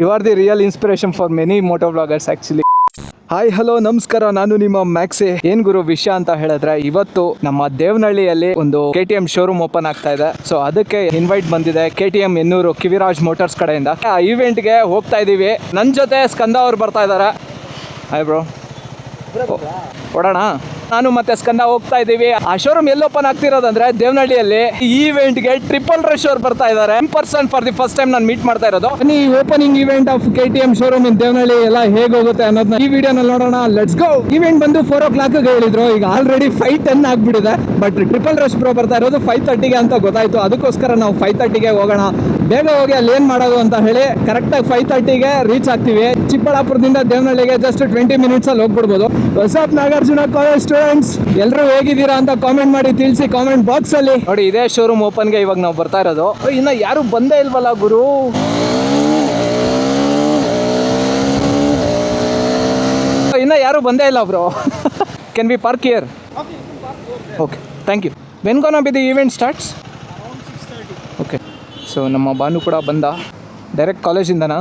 You are the real inspiration for many moto vloggers actually. Hi hello ನಮಸ್ಕಾರ, ನಾನು ನಿಮ್ಮ maxi. ಏನ್ ಗುರು ವಿಷಯ ಅಂತ ಹೇಳಿದ್ರೆ, ಇವತ್ತು ನಮ್ಮ ದೇವನಹಳ್ಳಿಯಲ್ಲಿ ಒಂದು KTM ಶೋರೂಮ್ ಓಪನ್ ಆಗ್ತಾ ಇದೆ. ಸೊ ಅದಕ್ಕೆ ಇನ್ವೈಟ್ ಬಂದಿದೆ KTM ಎನ್ನೂರು ಕಿವಿರಾಜ್ ಮೋಟರ್ಸ್ ಕಡೆಯಿಂದ. ಆ ಇವೆಂಟ್ಗೆ ಹೋಗ್ತಾ ಇದೀವಿ. ನನ್ನ ಜೊತೆ ಸ್ಕಂದ ಅವ್ರು ಬರ್ತಾ ಇದ್ದಾರೆ. ಹಾಯ್ ಬ್ರೋ, ಕೊಡೋಣ. ನಾನು ಮತ್ತೆ ಸ್ಕಂದ ಹೋಗ್ತಾ ಇದ್ದೀವಿ. ಆ ಶೋರೂಮ್ ಎಲ್ಲಿ ಓಪನ್ ಆಗ್ತಿರೋದಂದ್ರೆ ದೇವನಹಳ್ಳಿಯಲ್ಲಿ. ಈ ಇವೆಂಟ್ಗೆ ಟ್ರಿಪಲ್ ರಶ್ ಅವ್ರು ಬರ್ತಾ ಇದ್ದಾರೆ. In person for the first time ನಾನು ಮೀಟ್ ಮಾಡ್ತಾ ಇರೋದು. ಈ opening event of KTM showroom in Devanahalli ಎಲ್ಲ ಹೇಗೆ ಹೋಗುತ್ತೆ ಅನ್ನೋದನ್ನ ಈ ವಿಡಿಯೋನಲ್ಲಿ ನೋಡೋಣ. Let's go. ಇವೆಂಟ್ ಬಂದು 4 o'clock ಹೇಳಿದ್ರು. ಈಗ ಆಲ್ರೆಡಿ 5:10 ಆಗ್ಬಿಟ್ಟಿದೆ. ಬಟ್ ಟ್ರಿಪಲ್ ರಶ್ ಬ್ರೋ ಬರ್ತಾ ಇರೋದು 5:30 ಅಂತ ಗೊತ್ತಾಯ್ತು. ಅದಕ್ಕೋಸ್ಕರ ನಾವು 5:30 ಹೋಗೋಣ. ಬೇಗ ಹೋಗಿ ಅಲ್ಲಿ ಏನ್ ಮಾಡೋದು ಅಂತ ಹೇಳಿ ಕರೆಕ್ಟಾಗಿ 5:30 ರೀಚ್ ಆಗ್ತೀವಿ. ಚಿಕ್ಕಬಳ್ಳಾಪುರದಿಂದ ದೇವನಹಳ್ಳಿಗೆ ಜಸ್ಟ್ 20 minutes ಅಲ್ಲಿ ಹೋಗ್ಬಿಡ್ಬೋದು. ಹೊಸಪ್ ನಾಗಾರ್ಜುನ ಕಾಲೇಜ್ ಸ್ಟೂಡೆಂಟ್ಸ್ ಎಲ್ಲರೂ ಹೇಗಿದ್ದೀರಾ ಅಂತ ಕಾಮೆಂಟ್ ಮಾಡಿ ತಿಳಿಸಿ ಕಾಮೆಂಟ್ ಬಾಕ್ಸ್ ಅಲ್ಲಿ. ನೋಡಿ, ಇದೇ ಶೋರೂಮ್ ಓಪನ್ಗೆ ಇವಾಗ ನಾವು ಬರ್ತಾ ಇರೋದು. ಇನ್ನ ಯಾರು ಬಂದೇ ಇಲ್ವಲ್ಲ ಗುರು. ಇನ್ನ ಯಾರು ಬಂದೇ ಇಲ್ಲ bro. Can we park here? Okay, thank you. When gonna be the event starts? Okay. So ನಮ್ಮ ಭಾನು ಕೂಡ ಬಂದ ಡೈರೆಕ್ಟ್ ಕಾಲೇಜಿಂದನಾ.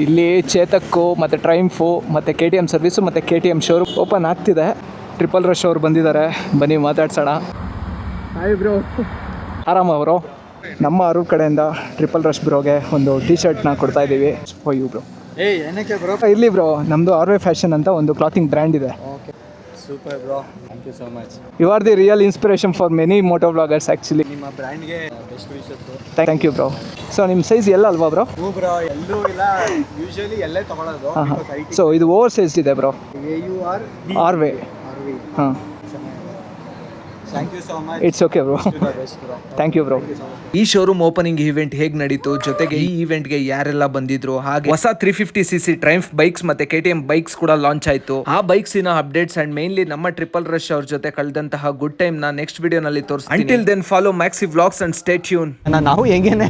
ಇಲ್ಲಿ ಚೇತಕ್ಕು ಮತ್ತು ಟ್ರೈಂಫು ಮತ್ತು KTM ಸರ್ವಿಸು ಮತ್ತು KTM ಶೋರೂಮ್ ಓಪನ್ ಆಗ್ತಿದೆ. ಟ್ರಿಪಲ್ ರಶ್ ಅವ್ರು ಬಂದಿದ್ದಾರೆ, ಬನ್ನಿ ಮಾತಾಡ್ಸೋಣ. ಹಾಯ್ ಬ್ರೋ, ಆರಾಮ ಅವರು? ನಮ್ಮ ಅರೂರ್ ಕಡೆಯಿಂದ ಟ್ರಿಪಲ್ ರಶ್ ಬ್ರೋಗೆ ಒಂದು T-ಶರ್ಟ್ನ ಕೊಡ್ತಾ ಇದ್ದೀವಿ. You bro. ಏನಕ್ಕೆ ಬ್ರೋ? ಇಲ್ಲಿ ಬ್ರೋ, ನಮ್ಮದು RY ಫ್ಯಾಷನ್ ಅಂತ ಒಂದು ಕ್ಲಾತಿಂಗ್ ಬ್ರ್ಯಾಂಡ್ ಇದೆ. Super bro, thank you so much. You are the real inspiration for many moto vloggers actually. ನಿಮ್ಮ ಬ್ರ್ಯಾಂಡ್ಗೆ best wishes. Thank you bro. So ನಿಮ್ಮ ಸೈಜ್ ಎಲ್ಲ ಅಲ್ವಾ ಬ್ರೋ? ಹ್ಞೂ ಬ್ರೋ, ಎಲ್ಲೂ ಇಲ್ಲ. ಯೂಶಲಿ ಎಲ್ಲೇ ತೊಗೊಳೋದು. ಸೊ ಇದು ಓವರ್ ಸೈಜ್ ಇದೆ ಬ್ರೋ. RY. ಹಾಂ, thank you so much. It's okay bro. Thank you bro. ಈ ಶೋರೂಮ್ ಓಪನಿಂಗ್ ಇವೆಂಟ್ ಹೇಗೆ ನಡೀತು, ಜೊತೆಗೆ ಈ ಇವೆಂಟ್ಗೆ ಯಾರೆಲ್ಲ ಬಂದಿದ್ರು, ಹಾಗೆ ಹೊಸ 350cc ಟ್ರೈಂಫ್ ಬೈಕ್ಸ್ ಮತ್ತೆ KTM ಬೈಕ್ಸ್ ಕೂಡ ಲಾಂಚ್ ಆಯ್ತು. ಆ ಬೈಕ್ಸ್ ಇನ ಅಪ್ಡೇಟ್ಸ್ ಅಂಡ್ ಮೇನ್ಲಿ ನಮ್ಮ ಟ್ರಿಪಲ್ ರಶ್ ಅವ್ರ ಜೊತೆ ಕಳೆದಂತಹ ಗುಡ್ ಟೈಮ್ ನ ನೆಕ್ಸ್ಟ್ ವಿಡಿಯೋ ನಲ್ಲಿ ತೋರಿಸ್ತೀನಿ. Until then follow Maxi vlogs and stay tune. ನಾವು ಹೆಂಗೇನೆ